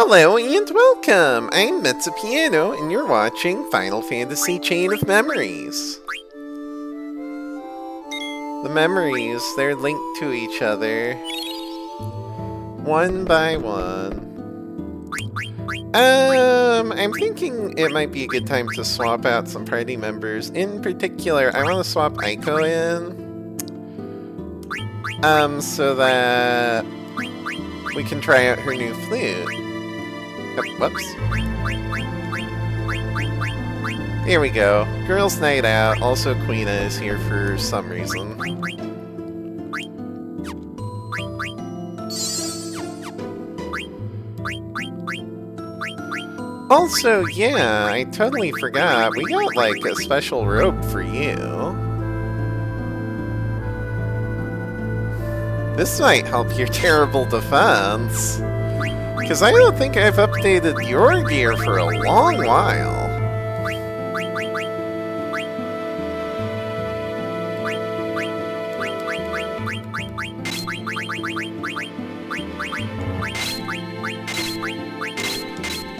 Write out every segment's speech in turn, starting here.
Hello and welcome! I'm Piano, and you're watching Final Fantasy Chain of Memories. The memories, they're linked to each other, one by one. I'm thinking it might be a good time to swap out some party members. In particular, I want to swap Aiko in, so that we can try out her new flute. Oh, whoops. Here we go. Girls' night out. Also, Quina is here for some reason. Also, yeah, I totally forgot. We got, like, a special robe for you. This might help your terrible defense. Because I don't think I've updated your gear for a long while.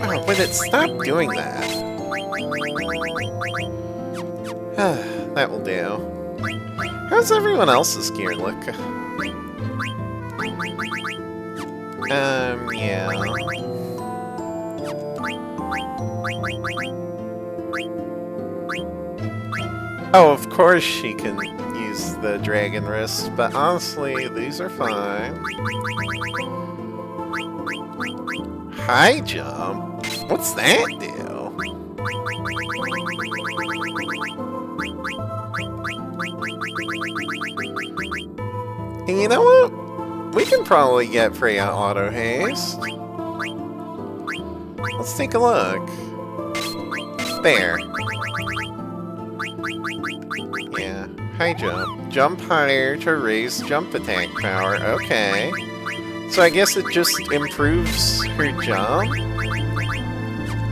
Oh, would it stop doing that? That will do. How's everyone else's gear look? Yeah. Oh, of course she can use the dragon wrist, but honestly, these are fine. High jump? What's that do? And you know what? We can probably get Freya auto haste. Let's take a look. There. Yeah, high jump. Jump higher to raise jump attack power. Okay. So I guess it just improves her jump?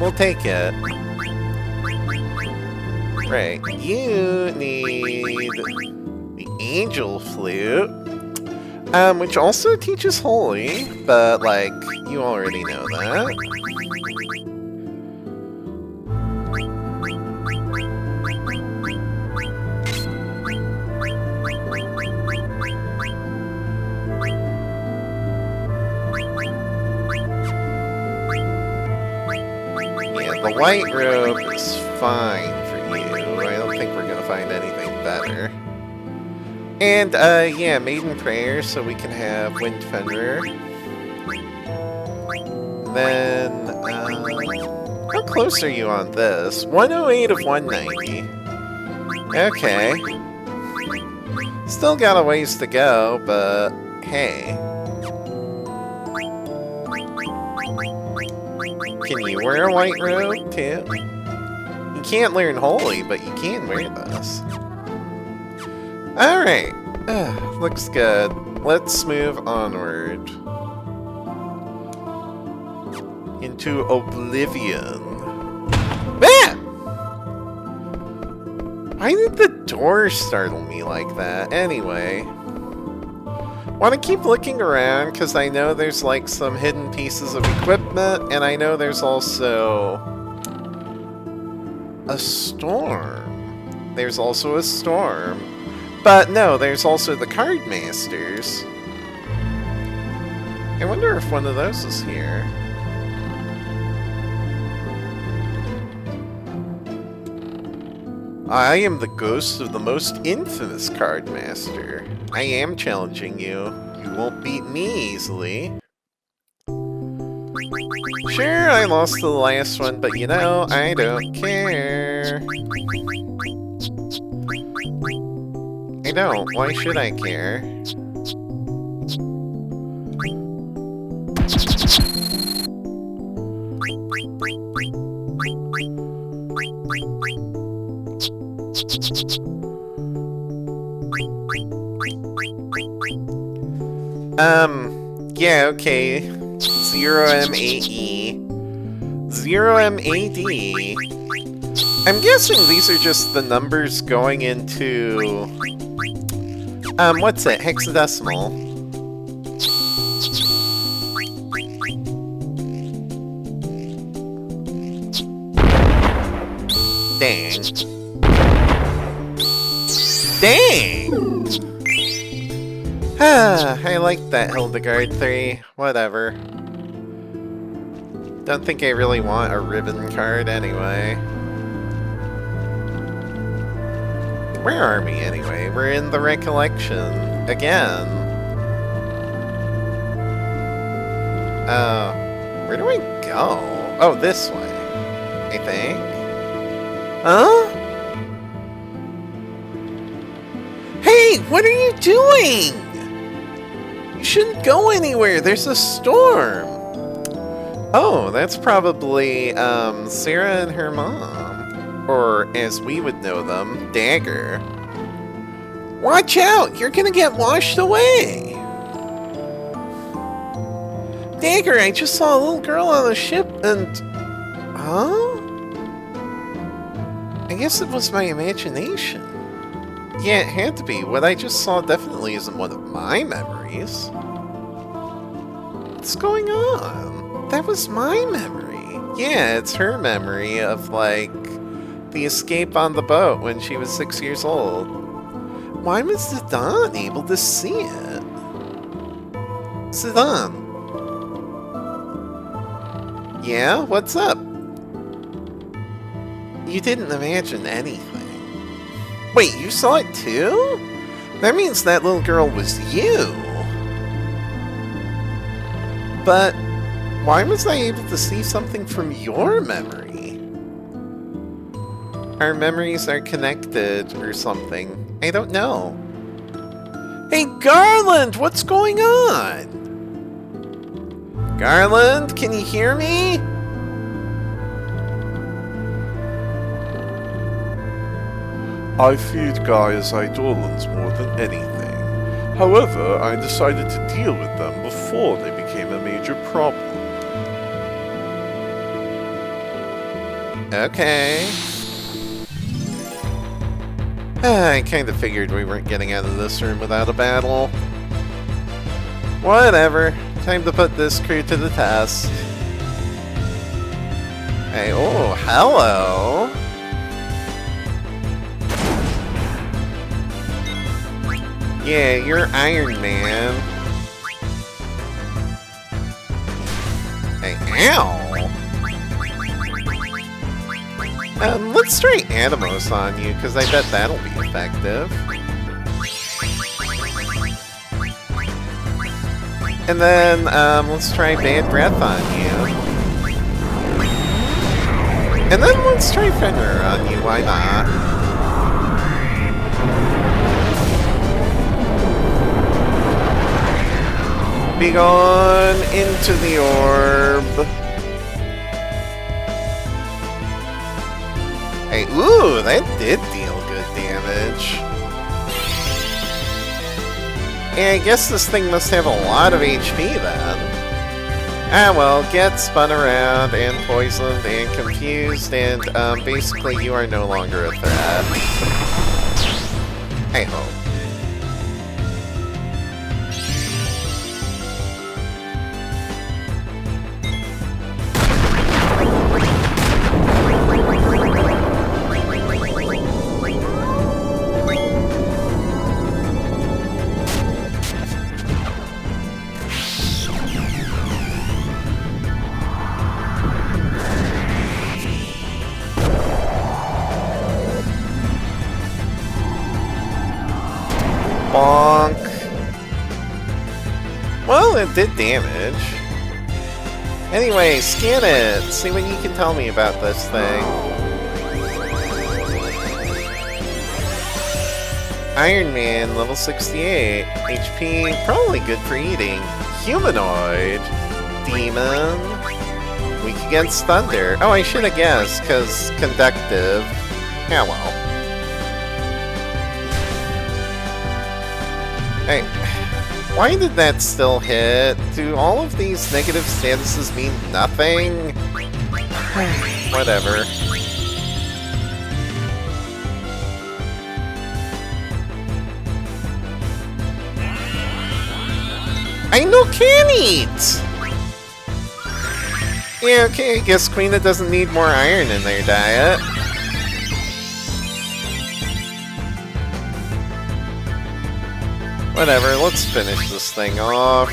We'll take it. Right, you need the Angel Flute. Which also teaches Holy, but, like, you already know that. Yeah, the white robe is fine for you. I don't think we're gonna find anything better. And, yeah, Maiden Prayer, so we can have Wind Fenrir. Then, how close are you on this? 108 of 190. Okay. Still got a ways to go, but hey. Can you wear a white robe, too? You can't learn Holy, but you can wear this. Alright, looks good. Let's move onward. Into Oblivion. Ah! Why did the door startle me like that? Anyway. Want to keep looking around, because I know there's like some hidden pieces of equipment, and I know there's also a storm. There's also a storm. But no, there's also the Card Masters. I wonder if one of those is here. I am the ghost of the most infamous Card Master. I am challenging you. You won't beat me easily. Sure, I lost to the last one, but you know, I don't care. I don't. Why should I care? Yeah, okay. 0MAE. 0MAD. I'm guessing these are just the numbers going into... what's it? Hexadecimal. Dang. Dang! I like that Hildegard 3. Whatever. Don't think I really want a ribbon card anyway. Where are we anyway? We're in the Recollection. Again. Where do I go? Oh, this way. I think. Huh? Hey, what are you doing? You shouldn't go anywhere. There's a storm. Oh, that's probably Sarah and her mom. Or, as we would know them, Dagger. Watch out! You're gonna get washed away! Dagger, I just saw a little girl on a ship and... Huh? I guess it was my imagination. Yeah, it had to be. What I just saw definitely isn't one of my memories. What's going on? That was my memory. Yeah, it's her memory of, like, the escape on the boat when she was 6 years old. Why was Zidane able to see it? Zidane. Yeah, what's up? You didn't imagine anything. Wait, you saw it too? That means that little girl was you. But why was I able to see something from your memory? Our memories are connected or something. I don't know. Hey, Garland, what's going on? Garland, can you hear me? I feared Gaia's Eidolons more than anything. However, I decided to deal with them before they became a major problem. Okay. I kind of figured we weren't getting out of this room without a battle. Whatever. Time to put this crew to the test. Hey, oh, hello. Yeah, you're Iron Man. Hey, ow! Let's try Animos on you, because I bet that'll be effective. And then, let's try Bad Breath on you. And then let's try Fenrir on you, why not? Be gone into the orb. Hey, ooh, that did deal good damage. Yeah, I guess this thing must have a lot of HP then. Ah well, get spun around and poisoned and confused and basically you are no longer a threat. I hope. Bonk. Well, it did damage. Anyway, scan it. See what you can tell me about this thing. Iron Man, level 68. HP, probably good for eating. Humanoid. Demon. Weak against thunder. Oh, I should have guessed, because conductive. Yeah, well. Hey, why did that still hit? Do all of these negative statuses mean nothing? Whatever. I know can eat! Yeah, okay, I guess Queena doesn't need more iron in their diet. Whatever, let's finish this thing off.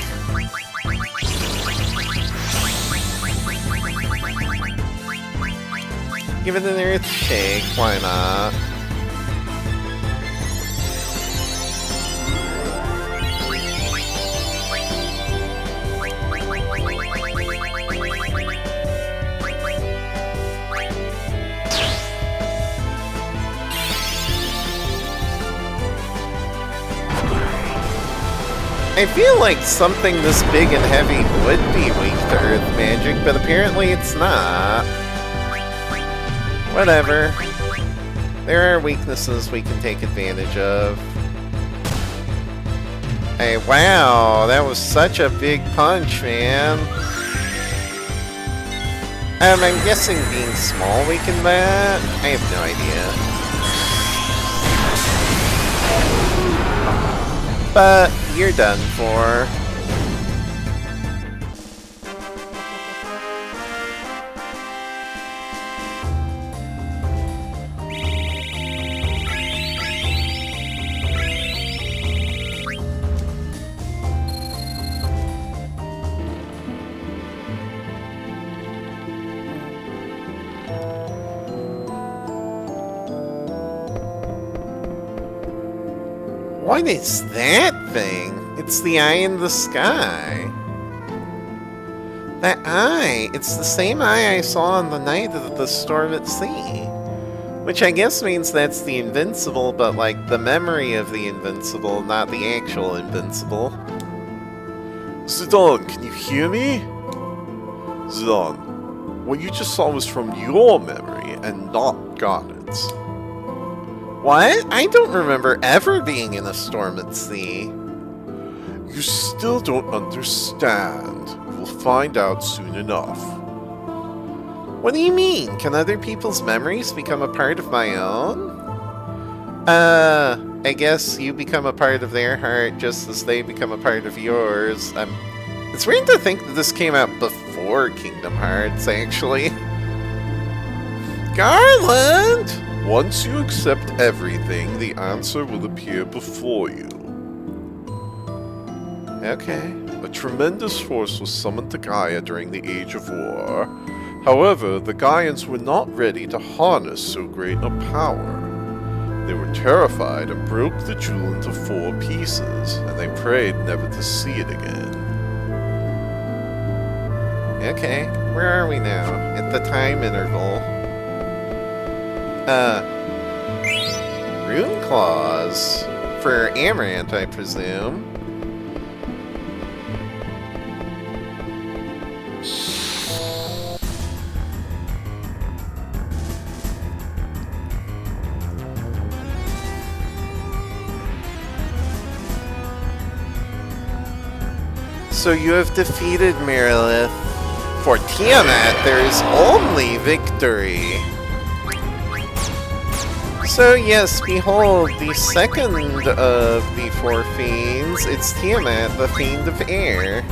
Give it an earth shake, why not? I feel like something this big and heavy would be weak to earth magic, but apparently it's not. Whatever. There are weaknesses we can take advantage of. Hey, wow, that was such a big punch, man. I'm guessing being small weakened that? I have no idea. But you're done for. What is that thing? It's the eye in the sky. That eye! It's the same eye I saw on the night of the storm at sea. Which I guess means that's the Invincible, but like the memory of the Invincible, not the actual Invincible. Zidane, can you hear me? Zidane, what you just saw was from your memory and not Garnet's. What? I don't remember ever being in a storm at sea. You still don't understand. We'll find out soon enough. What do you mean? Can other people's memories become a part of my own? I guess you become a part of their heart just as they become a part of yours. It's weird to think that this came out before Kingdom Hearts, actually. Garland! Once you accept everything, the answer will appear before you. Okay. A tremendous force was summoned to Gaia during the Age of War. However, the Gaians were not ready to harness so great a power. They were terrified and broke the jewel into 4 pieces, and they prayed never to see it again. Okay, where are we now? At the time interval. Rune Claws. For Amaranth, I presume. So you have defeated Merilith. For Tiamat, there is only victory. So yes, behold, the second of the 4 fiends. It's Tiamat, the Fiend of Air.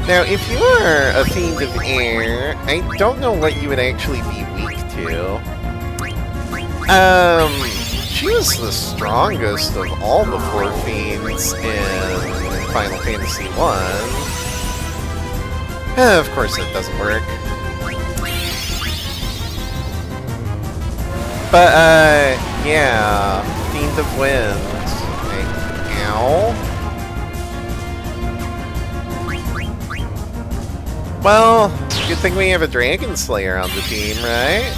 Now, if you are a Fiend of Air, I don't know what you would actually be weak to. She was the strongest of all the 4 fiends in Final Fantasy 1. Of course that doesn't work. But, yeah. Fiend of Wind. Like, ow. Well, good thing we have a Dragon Slayer on the team, right?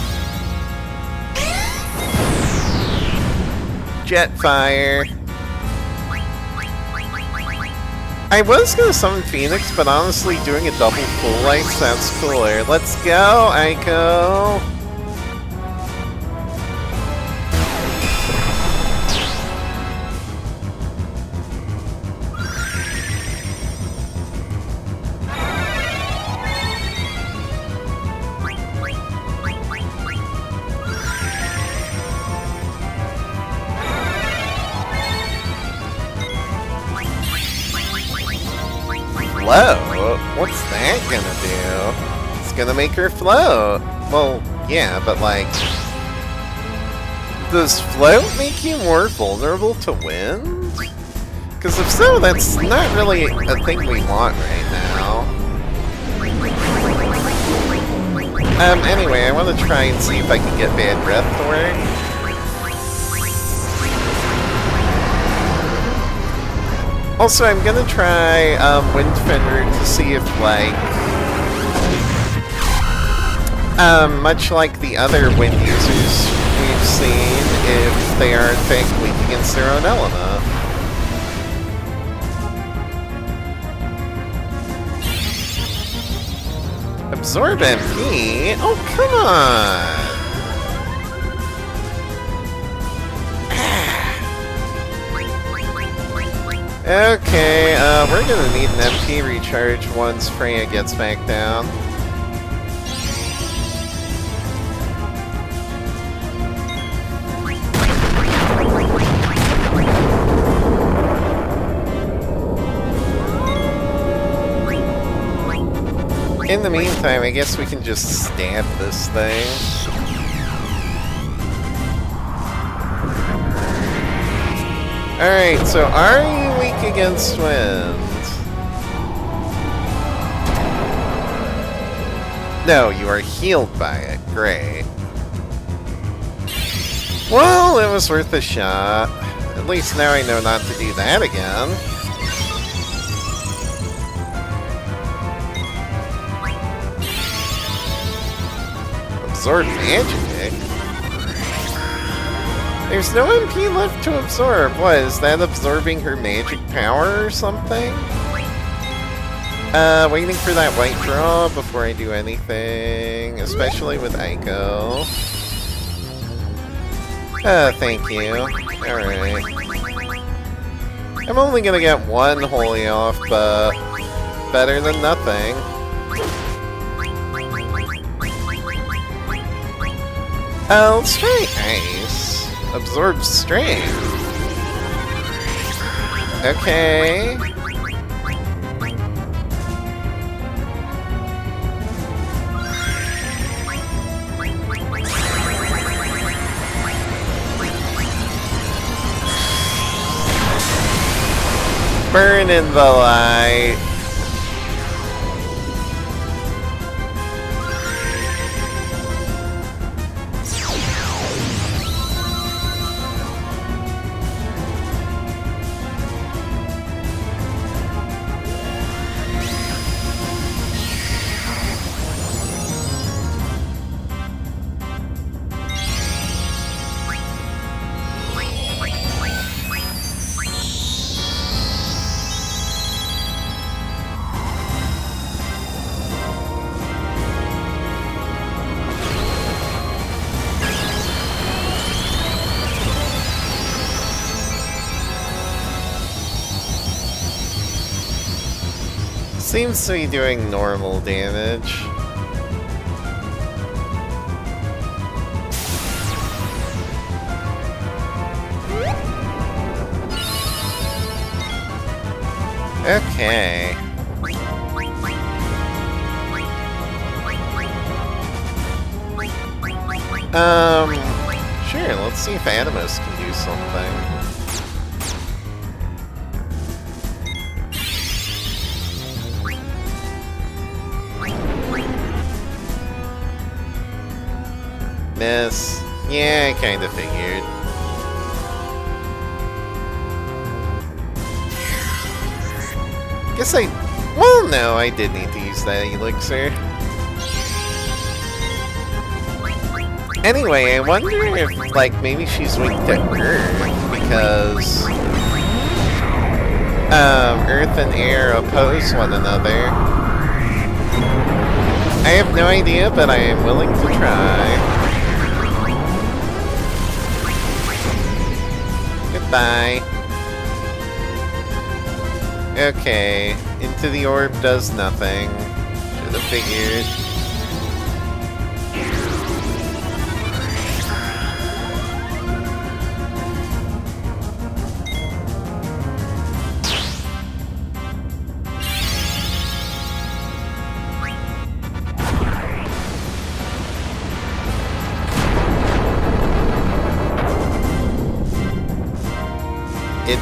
Jetfire. I was gonna summon Phoenix, but honestly, doing a double full light sounds cooler. Let's go, Aiko! Float? What's that gonna do? It's gonna make her float. Well, yeah, but like... Does float make you more vulnerable to wind? Because if so, that's not really a thing we want right now. Anyway, I want to try and see if I can get Bad Breath to work. Also, I'm gonna try Wind Fender to see if, like, much like the other wind users we've seen, if they are in fact weak against their own element. Absorb MP? Oh, come on! Okay, we're gonna need an MP recharge once Freya gets back down. In the meantime, I guess we can just stab this thing. Alright, so are you weak against wind? No, you are healed by it. Great. Well, it was worth a shot. At least now I know not to do that again. Absorb magic? There's no MP left to absorb. What, is that absorbing her magic power or something? Waiting for that white draw before I do anything, especially with Aiko. Thank you. Alright. I'm only gonna get one holy off, but better than nothing. Let's try ice. Absorb strength. Okay. Burn in the light. Seems to be doing normal damage. Okay. Sure, let's see if Animus can do something. Miss. Yeah, I kinda figured. Guess well, no, I did need to use that elixir. Anyway, I wonder if, like, maybe she's weak to Earth, because Earth and Air oppose one another. I have no idea, but I am willing to try. Goodbye. Okay, into the orb does nothing. Should have figured.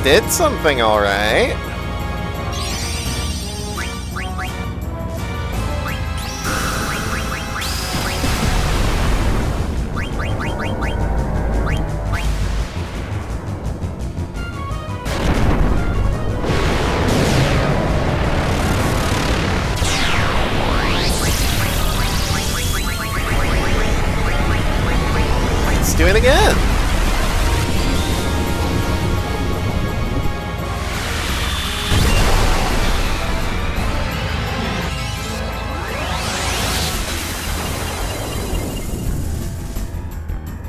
It did something alright. Let's do it again.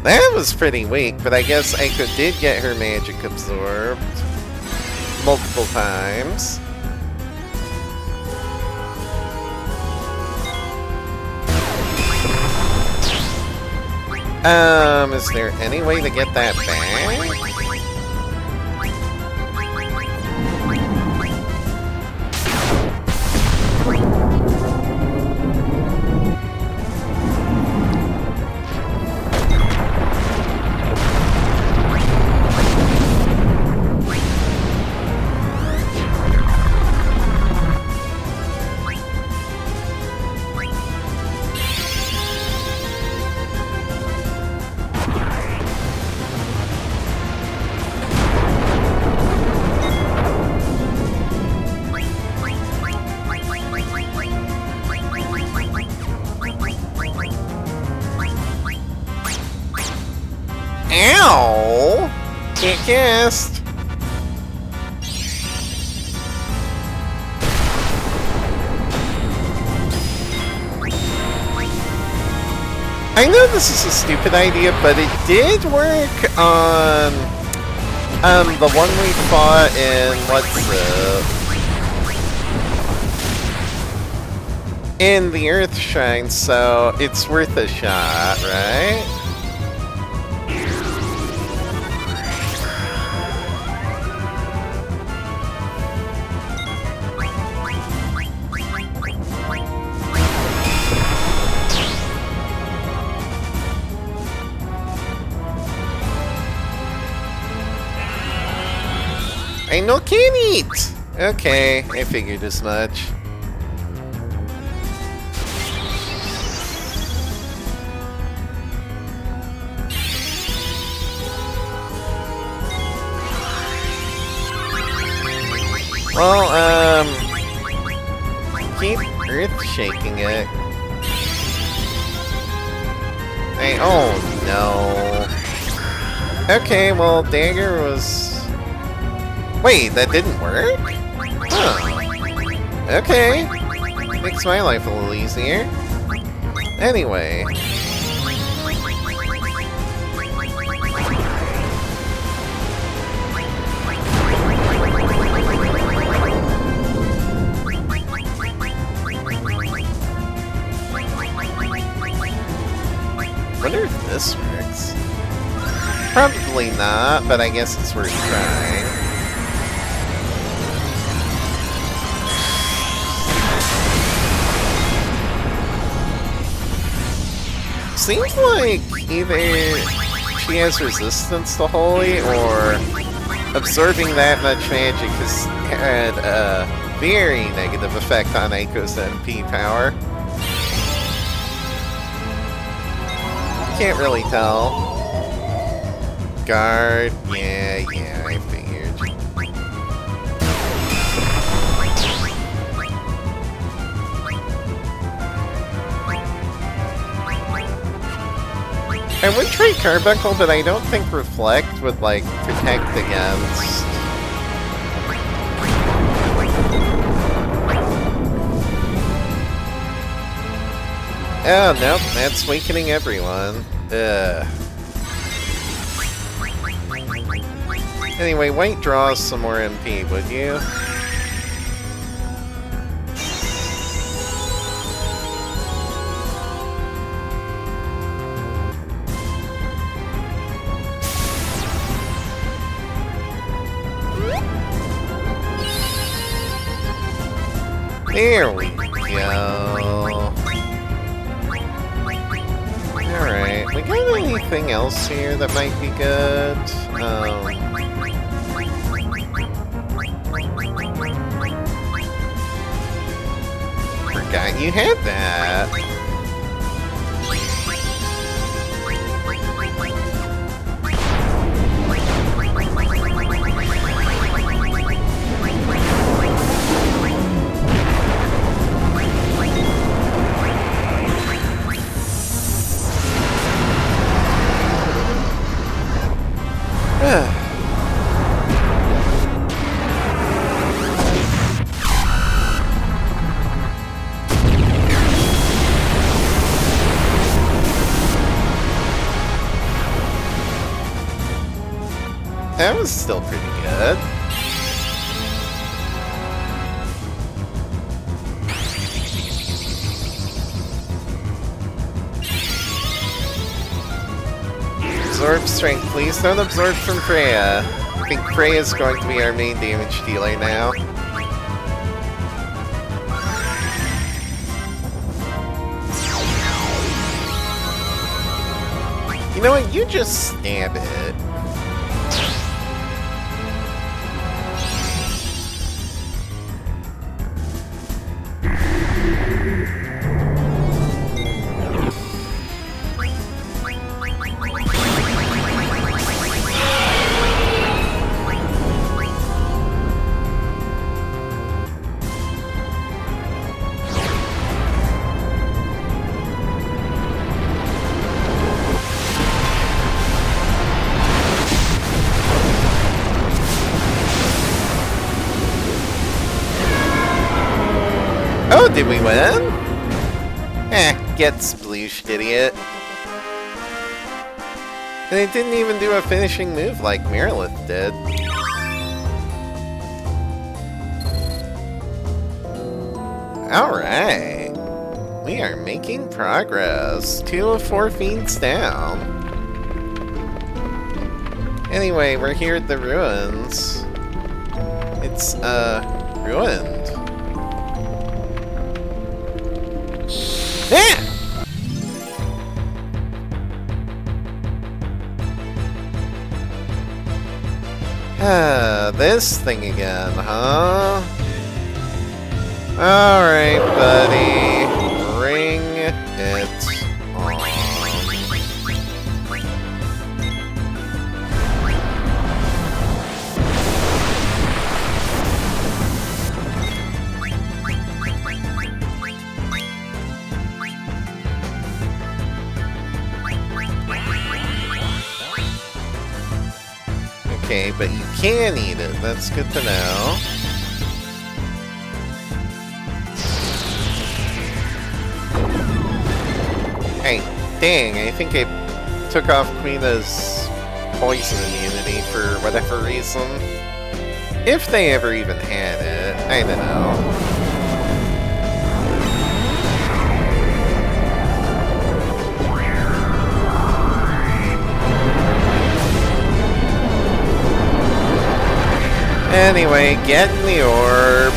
That was pretty weak, but I guess Aiko did get her magic absorbed multiple times. Is there any way to get that back? Ow! Can't cast. I know this is a stupid idea, but it did work on the one we fought in in the Earth Shrine, so it's worth a shot, right? I no can eat! Okay, I figured as much. Well, keep earth shaking it. Oh no. Okay, well, dagger was... Wait, that didn't work? Huh. Okay. Makes my life a little easier. Anyway. Wonder if this works. Probably not, but I guess it's worth trying. Seems like either she has resistance to holy, or absorbing that much magic has had a very negative effect on Aiko's MP power. Can't really tell. Guard, yeah, I figured. I would try Carbuncle, but I don't think Reflect would, like, protect against... Oh, nope, that's weakening everyone. Ugh. Anyway, white draws some more MP, would you? There we go. Alright, we got anything else here that might be good? forgot you had that. That was still pretty good. Absorb strength, please don't absorb from Freya. I think Freya is going to be our main damage dealer now. You know what? You just stab it. Oh, did we win? Get splooshed, idiot. And it didn't even do a finishing move like Merilith did. Alright. We are making progress. 2 of 4 fiends down. Anyway, we're here at the ruins. It's, ruined. This thing again, huh? Alright, buddy. Bring it on. Okay, but you can eat it. That's good to know. Hey, dang, I think I took off Queena's poison immunity for whatever reason. If they ever even had it, I don't know. Anyway, get in the orb.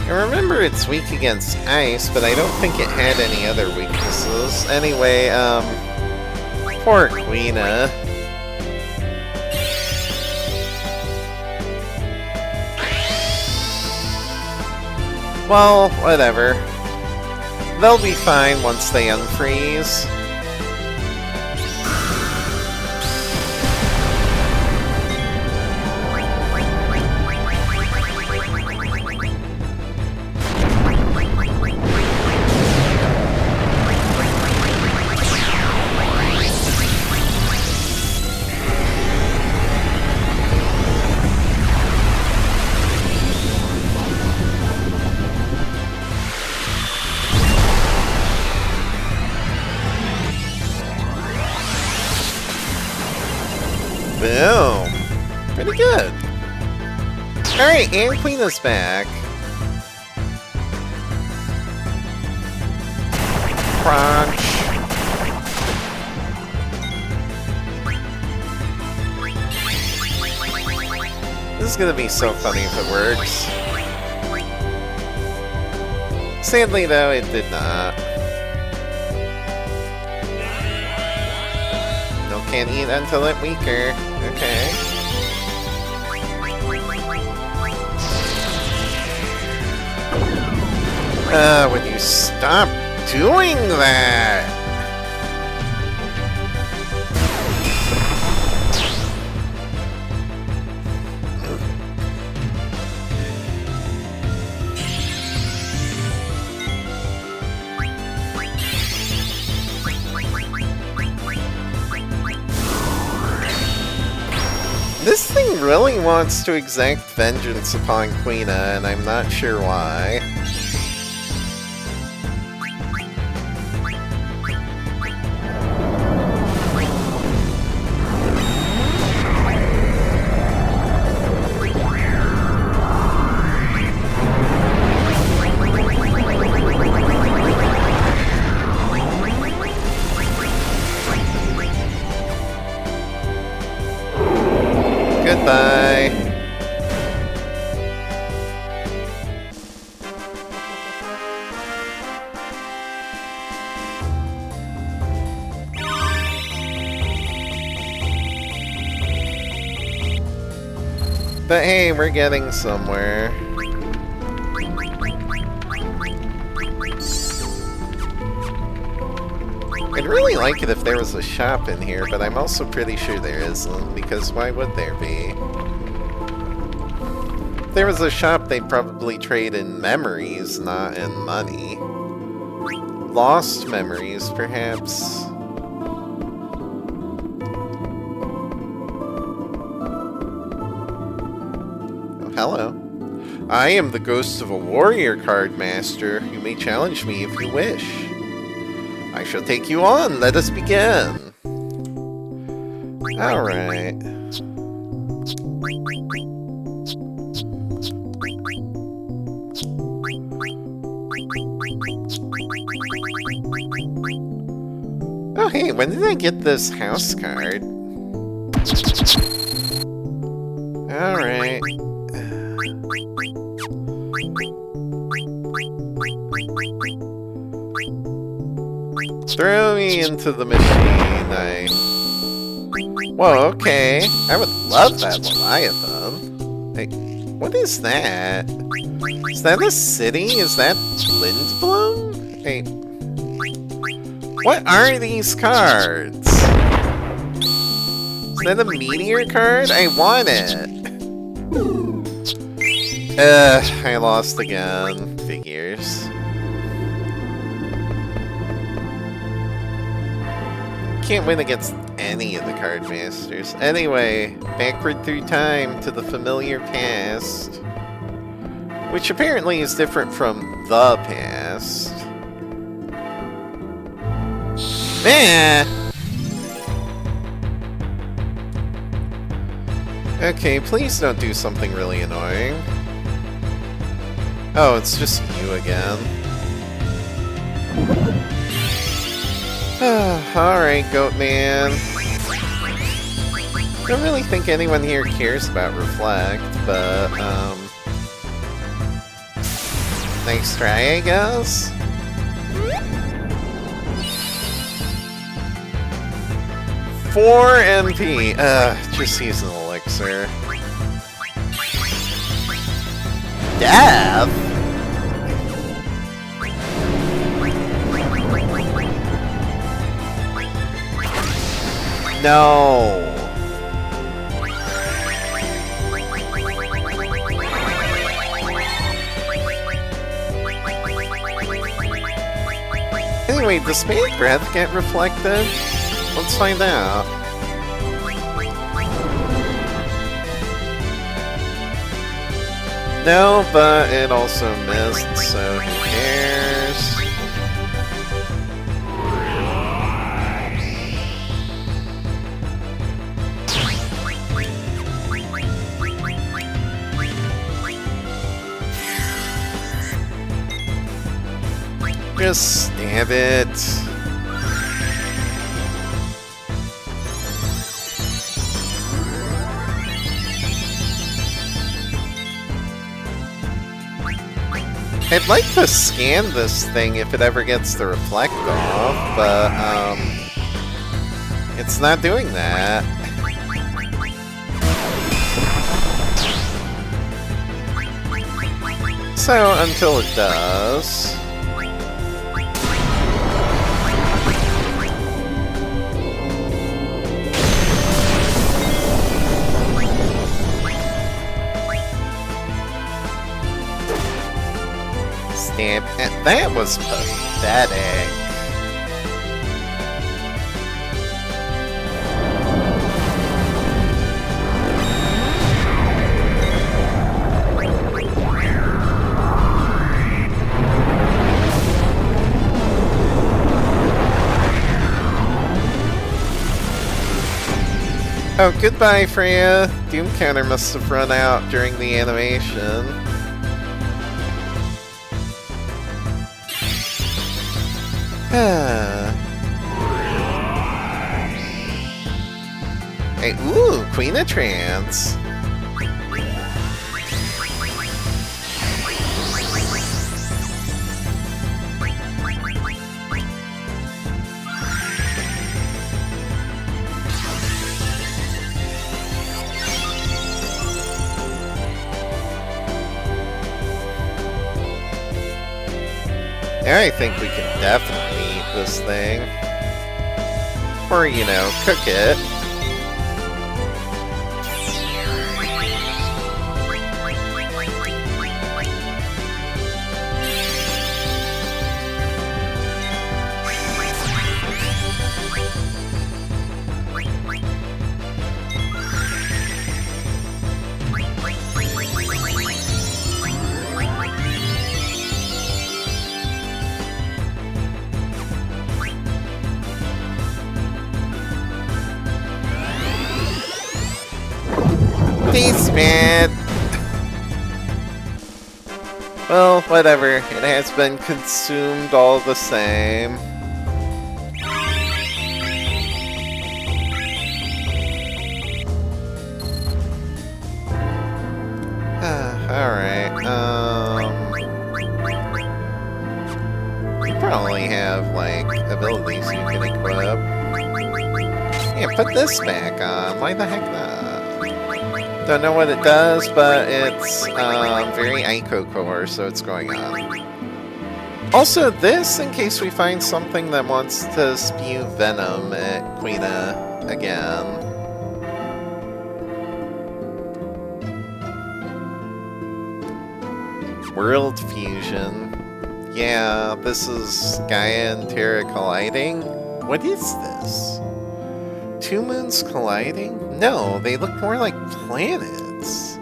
I remember it's weak against ice, but I don't think it had any other weaknesses. Anyway, poor Queena. Well, whatever. They'll be fine once they unfreeze. Boom. Pretty good. Alright, and Queen is back. Crunch. This is gonna be so funny if it works. Sadly though, it did not. No, can't eat until it weaker. Okay. Would you stop doing that? This thing really wants to exact vengeance upon Quina, and I'm not sure why. Goodbye. But hey, we're getting somewhere. I'd really like it if there was a shop in here, but I'm also pretty sure there isn't, because why would there be? If there was a shop, they'd probably trade in memories, not in money. Lost memories, perhaps. Oh, hello. I am the ghost of a warrior card master. You may challenge me if you wish. I shall take you on. Let us begin. Alright. Oh hey, when did I get this house card? Alright. Throw me into the machine, Whoa, okay. I would love that Leviathan. Hey, what is that? Is that a city? Is that Lindblom? Hey, what are these cards? Is that a meteor card? I want it. I lost again. Figures. Can't win against any of the card masters. Anyway, backward through time to the familiar past. Which apparently is different from the past. Okay, please don't do something really annoying. Oh, it's just you again. Alright, Goat Man. Don't really think anyone here cares about Reflect, but, nice try, I guess? Four MP! Just use an elixir. Death? No! Anyway, does Spade Breath get reflected? Let's find out. No, but it also missed, so who cares? Just stab it. I'd like to scan this thing if it ever gets the reflect off, but it's not doing that. So, until it does... Stamp. That was pathetic. Oh, goodbye, Freya. Doom counter must have run out during the animation. Hey, ooh, Queen of Trance. Now I think we can definitely eat this thing. Or, you know, cook it. Peace, man. Well, whatever. It has been consumed all the same. Alright, you probably have, like, abilities you can equip. Yeah, put this back on. Why the heck not? Don't know what it does, but it's very Ico core, so it's going on. Also, this, in case we find something that wants to spew venom at Quina again. World fusion. Yeah, this is Gaia and Terra colliding. What is this? Two moons colliding? No, they look more like planets.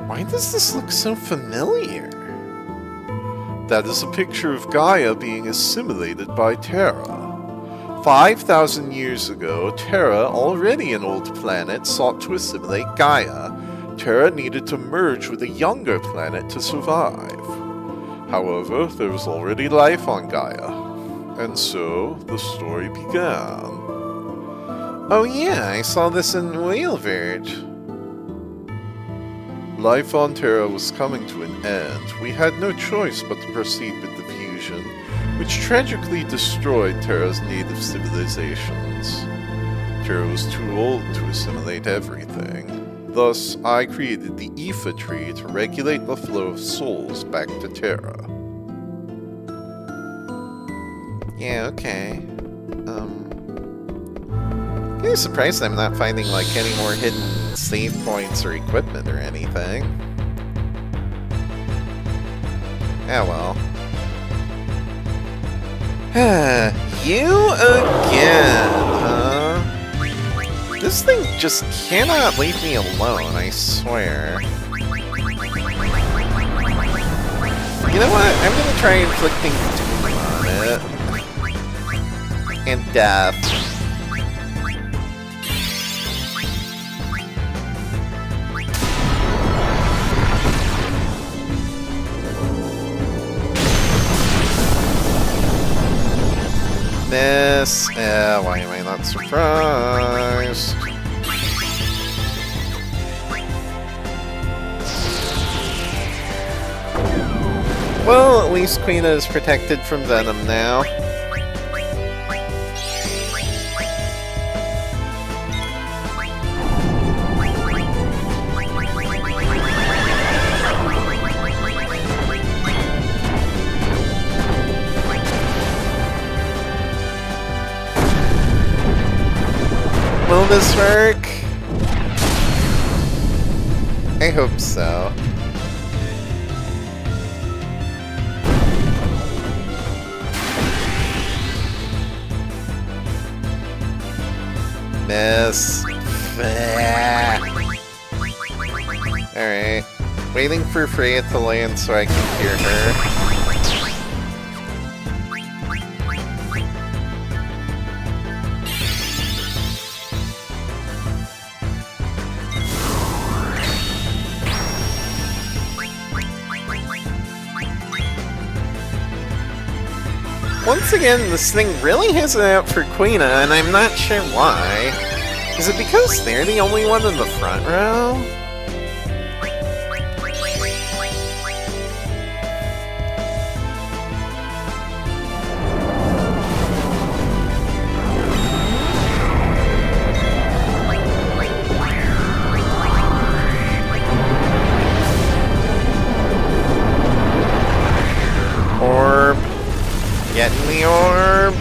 Why does this look so familiar? That is a picture of Gaia being assimilated by Terra. 5,000 years ago, Terra, already an old planet, sought to assimilate Gaia. Terra needed to merge with a younger planet to survive. However, there was already life on Gaia, and so the story began. Oh yeah, I saw this in Wheelverge. Life on Terra was coming to an end. We had no choice but to proceed with the fusion, which tragically destroyed Terra's native civilizations. Terra was too old to assimilate everything. Thus, I created the Aoife tree to regulate the flow of souls back to Terra. Yeah, okay. I'm surprised I'm not finding, like, any more hidden save points or equipment or anything. Ah, well. You again, huh? This thing just cannot leave me alone, I swear. You know what? I'm gonna try inflicting doom on it. And death. Miss. Why am I not surprised? Well, at least Queen is protected from Venom now. Will this work? I hope so. Miss. Alright. Waiting for Freya to land so I can hear her. Once again, this thing really has it out for Queena, and I'm not sure why. Is it because they're the only one in the front row? Orb. Getting the orb.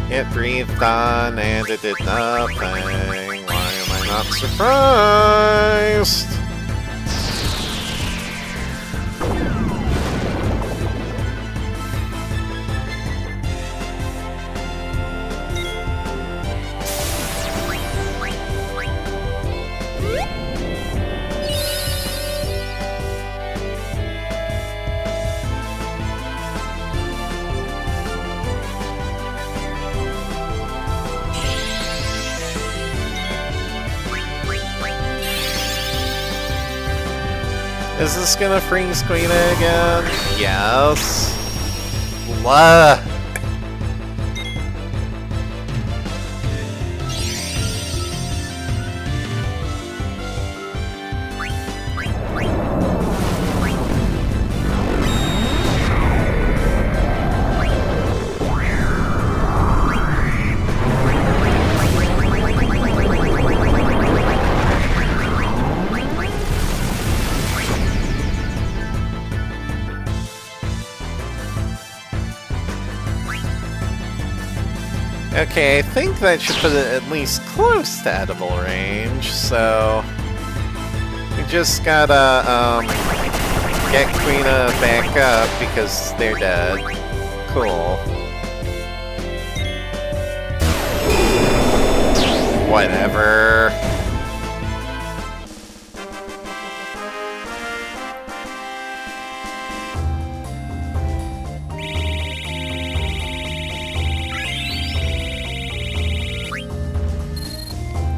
It breathed on and it did nothing. Why am I not surprised? Is this gonna freeze Queena again? Yes. Blah. Okay, I think that should put it at least close to edible range, so we just gotta get Queena back up because they're dead. Cool. Whatever.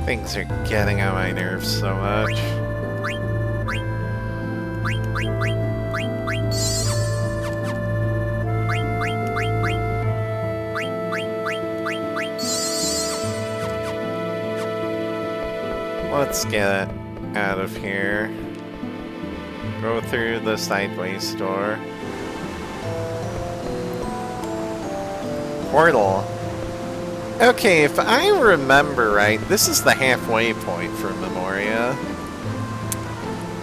Things are getting on my nerves so much. Let's get out of here. Go through the sideways door. Portal. Okay, if I remember right, this is the halfway point for Memoria.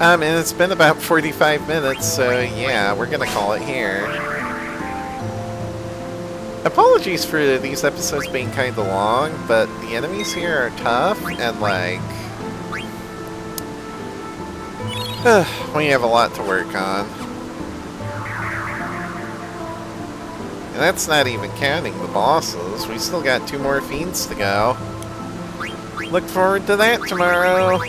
And it's been about 45 minutes, so yeah, we're gonna call it here. Apologies for these episodes being kinda long, but the enemies here are tough, and like... we have a lot to work on. And that's not even counting the bosses. We still got 2 more fiends to go. Look forward to that tomorrow.